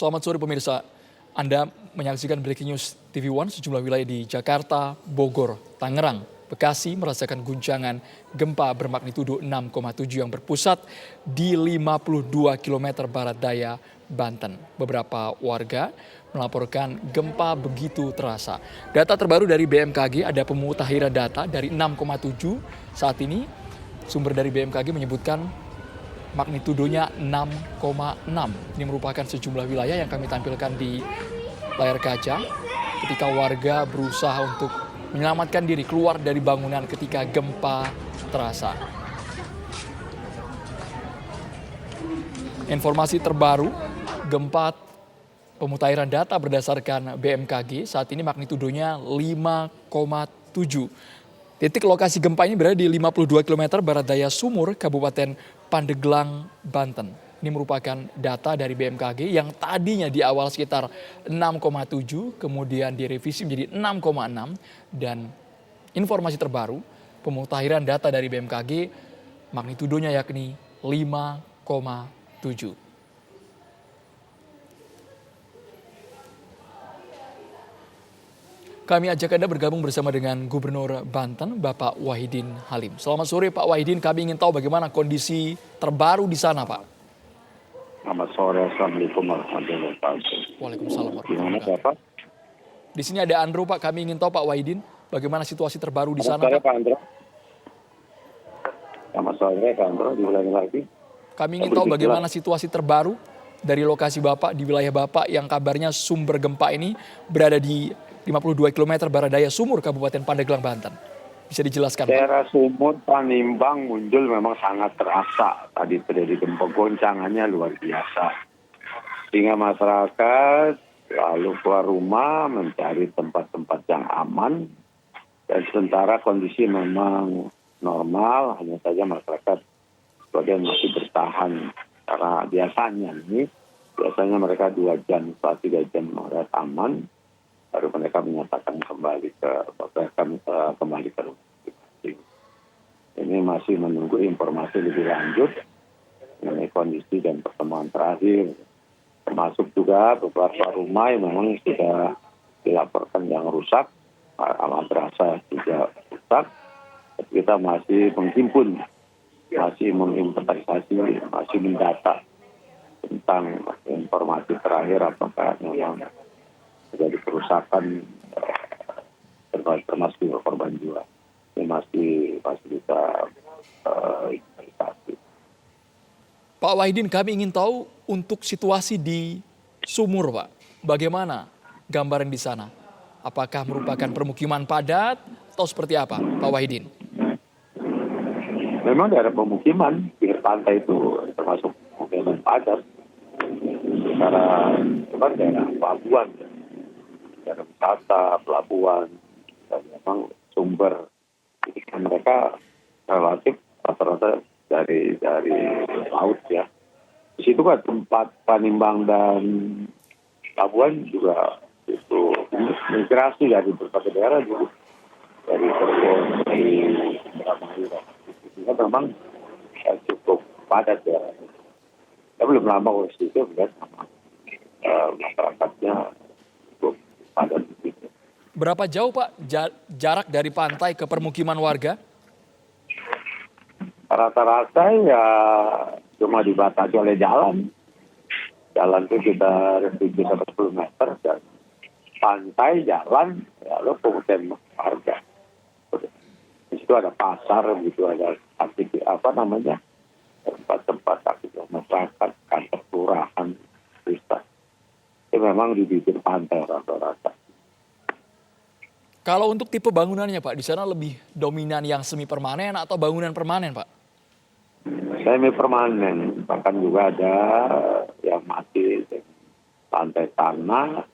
Selamat sore pemirsa. Anda menyaksikan Breaking News TV One. Sejumlah wilayah di Jakarta, Bogor, Tangerang, Bekasi merasakan guncangan gempa bermagnitudo 6,7 yang berpusat di 52 km barat daya Banten. Beberapa warga melaporkan gempa begitu terasa. Data terbaru dari BMKG, ada pemutahiran data dari 6,7 saat ini. Sumber dari BMKG menyebutkan magnitudonya 6,6. Ini merupakan sejumlah wilayah yang kami tampilkan di layar kaca ketika warga berusaha untuk menyelamatkan diri keluar dari bangunan ketika gempa terasa. Informasi terbaru, gempa pemutahiran data berdasarkan BMKG saat ini magnitudonya 5,7. Titik lokasi gempa ini berada di 52 km barat daya Sumur, Kabupaten Pandeglang, Banten. Ini merupakan data dari BMKG yang tadinya di awal sekitar 6,7, kemudian direvisi menjadi 6,6. Dan informasi terbaru, pemutahiran data dari BMKG, magnitudonya yakni 5,7. Kami ajak Anda bergabung bersama dengan Gubernur Banten, Bapak Wahidin Halim. Selamat sore Pak Wahidin, kami ingin tahu bagaimana kondisi terbaru di sana Pak. Selamat sore, Assalamualaikum warahmatullahi wabarakatuh. Waalaikumsalam Gimana warahmatullahi Bapak? Di sini ada Andrew Pak, kami ingin tahu Pak Wahidin, bagaimana situasi terbaru di sana Selamat sore Pak. Pak Andro. Selamat sore Pak Andro, diulangi lagi. Kami ingin tahu bagaimana situasi terbaru dari lokasi Bapak di wilayah Bapak yang kabarnya sumber gempa ini berada di 52 km barat daya Sumur, Kabupaten Pandeglang, Banten. Bisa dijelaskan Pak? Daerah Sumur, Panimbang muncul memang sangat terasa. Tadi terjadi gempa, goncangannya luar biasa. Sehingga masyarakat lalu keluar rumah mencari tempat-tempat yang aman. Dan sementara kondisi memang normal, hanya saja masyarakat sebagian masih bertahan. Karena biasanya mereka 2 jam, 3 jam mereka aman. Baru mereka menyatakan kembali ke rumah. Ini masih menunggu informasi lebih lanjut mengenai kondisi dan pertemuan terakhir. Termasuk juga beberapa rumah yang memang sudah dilaporkan yang rusak, madrasah juga rusak. Kita masih menghimpun, masih menginventarisasi, masih mendata tentang informasi terakhir apakah memang terjadi kerusakan termasuk korban jiwa. Ini masih bisa inventarisasi. Pak Wahidin, kami ingin tahu untuk situasi di Sumur Pak, bagaimana gambaran di sana? Apakah merupakan permukiman padat atau seperti apa Pak Wahidin? Memang daerah pemukiman, pinggir pantai itu termasuk pemukiman padat. Secara daerah pelabuhan, daerah wisata, pelabuhan, dan memang sumber ikan mereka relatif rata-rata dari laut ya. Di situ kan tempat Panimbang dan pelabuhan juga itu migrasi dari berbagai daerah juga, dari Cirebon, dari Indramayu. Sehingga memang cukup padat ya. Tapi belum lama waktu itu melihat masyarakatnya cukup padat begitu. Berapa jauh Pak jarak dari pantai ke permukiman warga? Rata-rata ya cuma dibatasi oleh jalan. Jalan itu sekitar 7-10 meter dan pantai jalan lalu pemukiman warga. Di situ ada pasar gitu, ada tempat-tempat aktivitas masyarakat, kantor kelurahan, desa. Itu memang di bibir pantai rata-rata. Kalau untuk tipe bangunannya Pak, di sana lebih dominan yang semi permanen atau bangunan permanen Pak? Semi permanen, bahkan juga ada yang masih lantai tanah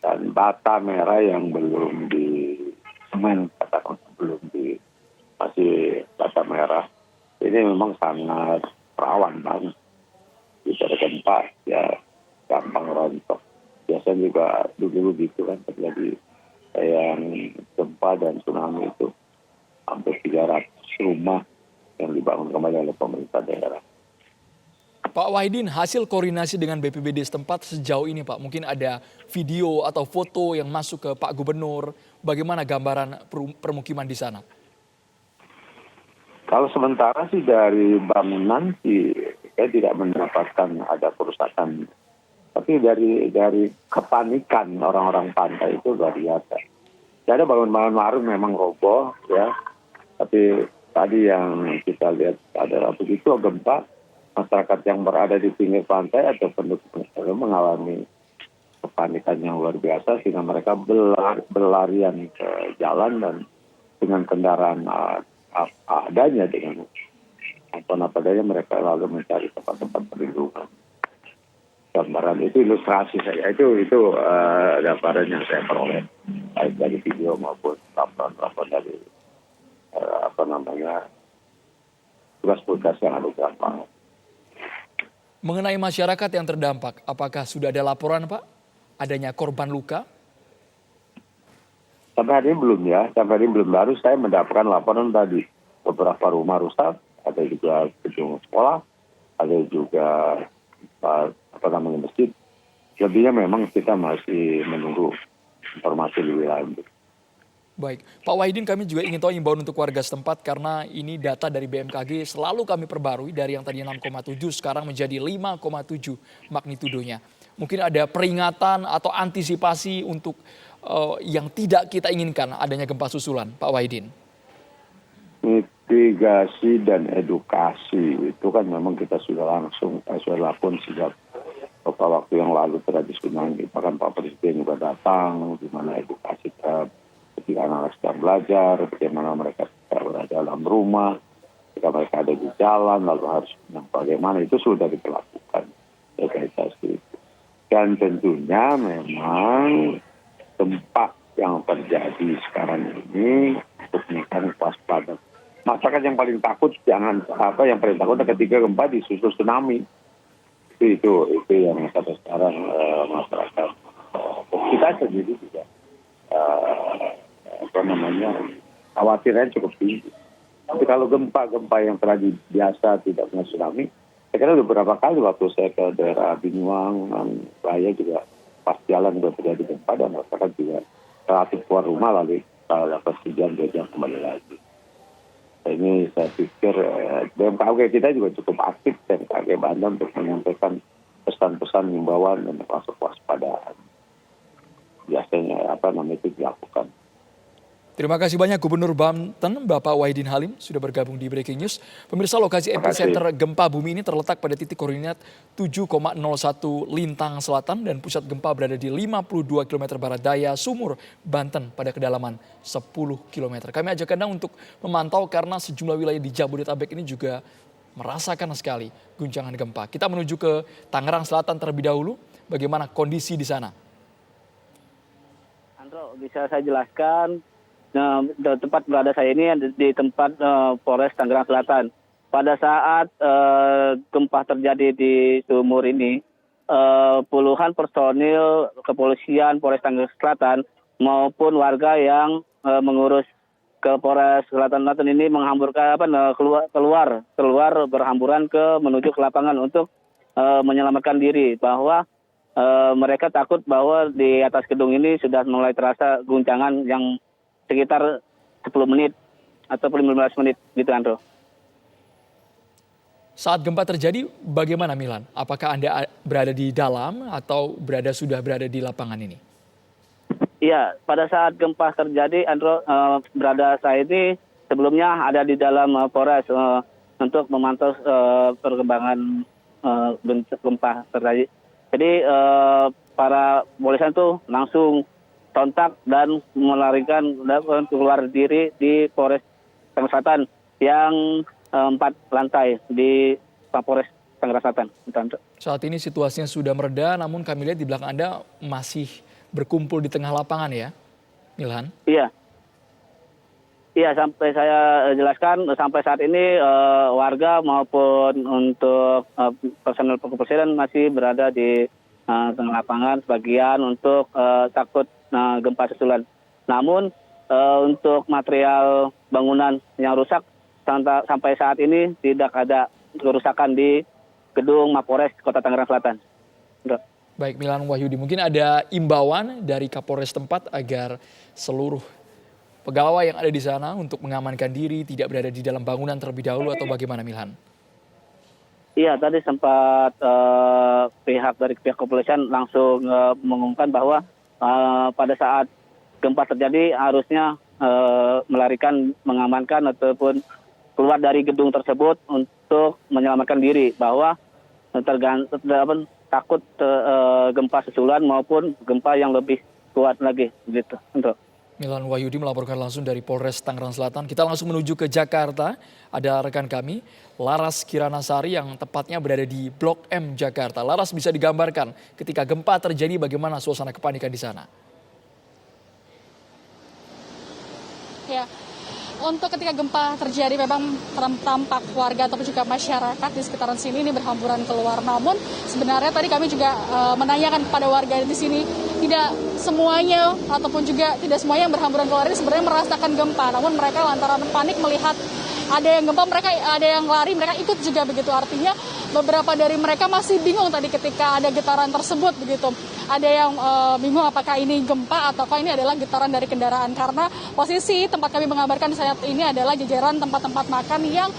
dan bata merah yang belum di semen, katakan masih bata merah. Ini memang sangat rawan banget. Bisa ada gempa ya gampang rontok. Biasanya juga dulu gitu kan terjadi yang gempa dan tsunami itu hampir 300 rumah yang dibangun kembali oleh pemerintah daerah. Pak Wahidin, hasil koordinasi dengan BPBD setempat sejauh ini Pak, mungkin ada video atau foto yang masuk ke Pak Gubernur, bagaimana gambaran permukiman di sana? Kalau sementara sih dari bangunan sih saya tidak mendapatkan ada kerusakan. Tapi dari kepanikan orang-orang pantai itu luar biasa. Jadi bangun-bangun baru memang roboh ya. Tapi tadi yang kita lihat adalah begitu gempa, masyarakat yang berada di pinggir pantai atau penduduk mengalami kepanikan yang luar biasa sehingga mereka berlarian ke jalan dan dengan kendaraan adanya, dengan apa adanya mereka lalu mencari tempat-tempat perlindungan. Gambaran itu ilustrasi saya, itu gambaran yang saya peroleh baik dari video maupun laporan dari tugas-tugas yang ada di lapangan. Mengenai masyarakat yang terdampak, apakah sudah ada laporan Pak? Adanya korban luka? Sampai hari ini belum ya, sampai hari ini belum. Baru saya mendapatkan laporan tadi. Beberapa rumah rusak, ada juga gedung sekolah, ada juga masjid. Lebihnya memang kita masih menunggu informasi lebih lanjut. Baik, Pak Wahidin, kami juga ingin tahu imbauan untuk warga setempat karena ini data dari BMKG selalu kami perbarui dari yang tadinya 6,7 sekarang menjadi 5,7 magnitudonya. Mungkin ada peringatan atau antisipasi untuk yang tidak kita inginkan adanya gempa susulan, Pak Wahidin. Mitigasi dan edukasi itu kan memang kita sudah lakukan sejak beberapa waktu yang lalu terjadi tsunami. Bahkan Pak Presiden juga datang, di mana edukasi ketika anak sedang belajar, bagaimana mereka berada dalam rumah, ketika mereka ada di jalan, lalu harus bagaimana, itu sudah dilakukan edukasi. Dan tentunya memang tempat yang terjadi sekarang ini untuk meningkatkan waspada. Masyarakat yang paling takut yang paling takut ketika gempa disusul tsunami. Itu yang sampai sekarang masyarakat kita sendiri juga khawatirnya cukup tinggi. Tapi kalau gempa yang terjadi biasa tidak punya tsunami, saya kira beberapa kali waktu saya ke daerah Binuang, Raya juga pas jalan sudah terjadi gempa dan masyarakat juga relatif keluar rumah lalu dapat sejam 2 jam kembali lagi. Ini saya pikir BMKG kita juga cukup aktif, BMKG Banten, untuk menyampaikan pesan-pesan himbauan dan masuk waspadaan. Biasanya itu dilakukan. Terima kasih banyak Gubernur Banten, Bapak Wahidin Halim, sudah bergabung di Breaking News. Pemirsa, lokasi epicenter gempa bumi ini terletak pada titik koordinat 7,01 Lintang Selatan dan pusat gempa berada di 52 km barat daya Sumur, Banten pada kedalaman 10 km. Kami ajak Anda untuk memantau karena sejumlah wilayah di Jabodetabek ini juga merasakan sekali guncangan gempa. Kita menuju ke Tangerang Selatan terlebih dahulu. Bagaimana kondisi di sana? Andro, bisa saya jelaskan? Tempat berada saya ini di tempat Polres Tangerang Selatan. Pada saat gempa terjadi di Sumur ini, puluhan personil kepolisian Polres Tangerang Selatan maupun warga yang mengurus ke Polres Selatan ini menghamburkan keluar berhamburan menuju ke lapangan untuk menyelamatkan diri, bahwa mereka takut bahwa di atas gedung ini sudah mulai terasa guncangan yang sekitar 10 menit atau 15 menit gitu, Andro. Saat gempa terjadi bagaimana Milan? Apakah Anda berada di dalam atau sudah berada di lapangan ini? Iya, pada saat gempa terjadi, Andro, berada saya ini sebelumnya ada di dalam Polres untuk memantau perkembangan gempa terjadi. Jadi para polisian itu langsung kontak dan melarikan keluar diri di Polres Tangerang Selatan yang 4 lantai di Polres Tangerang Selatan. Saat ini situasinya sudah mereda, namun kami lihat di belakang Anda masih berkumpul di tengah lapangan ya, Milhan? Iya, sampai saya jelaskan, sampai saat ini warga maupun untuk personel kepolisian masih berada di tengah lapangan, sebagian untuk takut gempa susulan. Namun untuk material bangunan yang rusak sampai saat ini tidak ada kerusakan di gedung Mapores Kota Tangerang Selatan. Indra. Baik, Milan Wahyudi, mungkin ada imbauan dari Kapolres tempat agar seluruh pegawai yang ada di sana untuk mengamankan diri, tidak berada di dalam bangunan terlebih dahulu atau bagaimana, Milhan? Iya, tadi sempat pihak kepolisian langsung mengumumkan bahwa pada saat gempa terjadi harusnya melarikan, mengamankan ataupun keluar dari gedung tersebut untuk menyelamatkan diri, bahwa takut gempa susulan maupun gempa yang lebih kuat lagi gitu. Untuk Milan Wahyudi melaporkan langsung dari Polres Tangerang Selatan. Kita langsung menuju ke Jakarta. Ada rekan kami, Laras Kiranasari yang tepatnya berada di Blok M Jakarta. Laras, bisa digambarkan ketika gempa terjadi bagaimana suasana kepanikan di sana? Ya, untuk ketika gempa terjadi memang tampak warga ataupun juga masyarakat di sekitaran sini ini berhamburan keluar. Namun sebenarnya tadi kami juga menanyakan kepada warga di sini, tidak semuanya ataupun juga tidak semuanya yang berhamburan keluar ini sebenarnya merasakan gempa. Namun mereka lantaran panik melihat ada yang gempa, mereka ada yang lari, mereka ikut juga begitu. Artinya beberapa dari mereka masih bingung tadi ketika ada getaran tersebut begitu. Ada yang bingung apakah ini gempa ataukah ini adalah getaran dari kendaraan, karena posisi tempat kami mengabarkan saat ini adalah jajaran tempat-tempat makan yang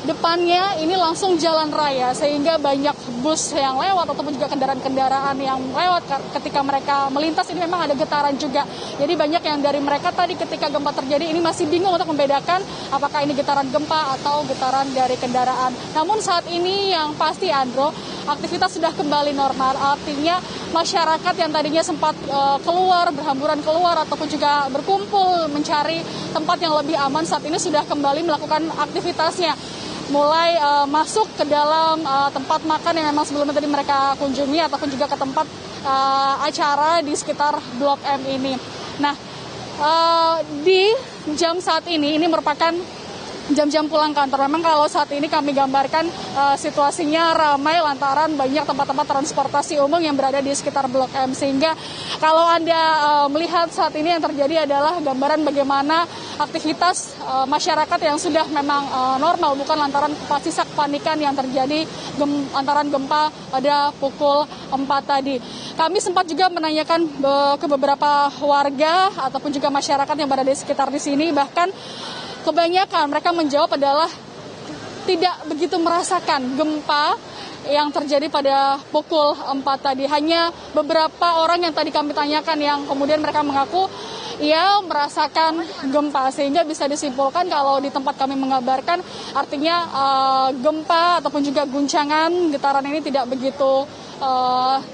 depannya ini langsung jalan raya, sehingga banyak bus yang lewat ataupun juga kendaraan-kendaraan yang lewat ketika mereka melintas ini memang ada getaran juga. Jadi banyak yang dari mereka tadi ketika gempa terjadi ini masih bingung untuk membedakan apakah ini getaran gempa atau getaran dari kendaraan. Namun saat ini yang pasti, Andro, aktivitas sudah kembali normal. Artinya masyarakat yang tadinya sempat keluar, berhamburan keluar ataupun juga berkumpul mencari tempat yang lebih aman, saat ini sudah kembali melakukan aktivitasnya. Mulai masuk ke dalam tempat makan yang memang sebelumnya tadi mereka kunjungi ataupun juga ke tempat acara di sekitar Blok M ini. Nah, di jam saat ini merupakan jam-jam pulang kantor. Memang kalau saat ini kami gambarkan situasinya ramai lantaran banyak tempat-tempat transportasi umum yang berada di sekitar Blok M. Sehingga kalau Anda melihat saat ini yang terjadi adalah gambaran bagaimana aktivitas masyarakat yang sudah memang normal, bukan lantaran sisa kepanikan yang terjadi lantaran gempa pada pukul 4 tadi. Kami sempat juga menanyakan ke beberapa warga ataupun juga masyarakat yang berada di sekitar di sini, bahkan kebanyakan mereka menjawab adalah tidak begitu merasakan gempa yang terjadi pada pukul 4 tadi. Hanya beberapa orang yang tadi kami tanyakan yang kemudian mereka mengaku ia merasakan gempa, sehingga bisa disimpulkan kalau di tempat kami mengabarkan artinya gempa ataupun juga guncangan getaran ini tidak begitu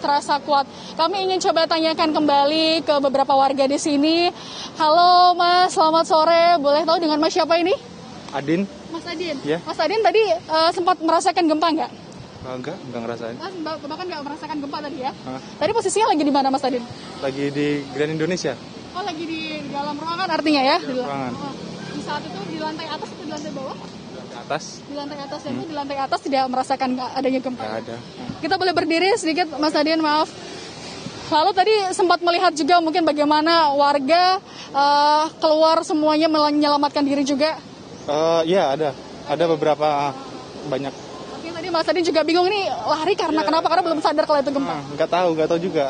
terasa kuat. Kami ingin coba tanyakan kembali ke beberapa warga di sini. Halo Mas, selamat sore. Boleh tahu dengan Mas siapa ini? Adin. Mas Adin. Ya. Mas Adin tadi sempat merasakan gempa nggak? Enggak ngerasain. Bahkan nggak merasakan gempa tadi ya? Hah? Tadi posisinya lagi di mana Mas Adin? Lagi di Grand Indonesia. Oh, lagi di dalam ruangan artinya ya? Di ruangan. Di saat itu di lantai atas atau di lantai bawah? Di atas. Di lantai atas ya, di lantai atas tidak merasakan adanya gempa. Nggak ada. Kita boleh berdiri sedikit, Mas Adin, maaf. Lalu tadi sempat melihat juga mungkin bagaimana warga keluar semuanya menyelamatkan diri juga. Iya ada beberapa banyak. Oke, tadi Mas Adin juga bingung ini lari karena kenapa? Karena belum sadar kalau itu gempa. Nggak tahu juga.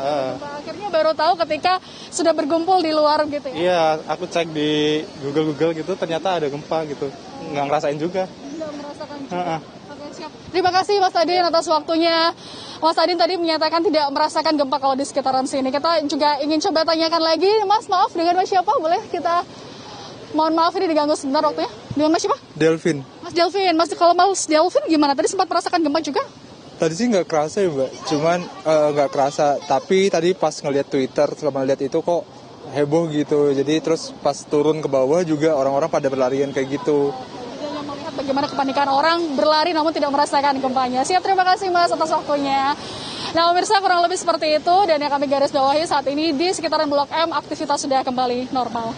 Akhirnya baru tahu ketika sudah berkumpul di luar gitu ya. Iya, aku cek di Google gitu, ternyata ada gempa gitu. Nggak ngerasain juga. Nggak merasakan juga. Oke, siap. Terima kasih Mas Adin atas waktunya. Mas Adin tadi menyatakan tidak merasakan gempa kalau di sekitaran sini. Kita juga ingin coba tanyakan lagi, Mas, maaf dengan Mas siapa? Boleh kita, mohon maaf ini diganggu sebentar waktunya. Dengan Mas siapa? Delvin. Mas Delvin. Mas, kalau Mas Delvin gimana? Tadi sempat merasakan gempa juga? Tadi sih nggak kerasa ya Mbak, cuman nggak kerasa. Tapi tadi pas ngeliat Twitter, selama ngeliat itu kok heboh gitu. Jadi terus pas turun ke bawah juga orang-orang pada berlarian kayak gitu. Melihat bagaimana kepanikan orang berlari namun tidak merasakan gempanya. Siap, terima kasih Mas atas waktunya. Nah pemirsa, kurang lebih seperti itu dan yang kami garis bawahi saat ini di sekitaran Blok M aktivitas sudah kembali normal.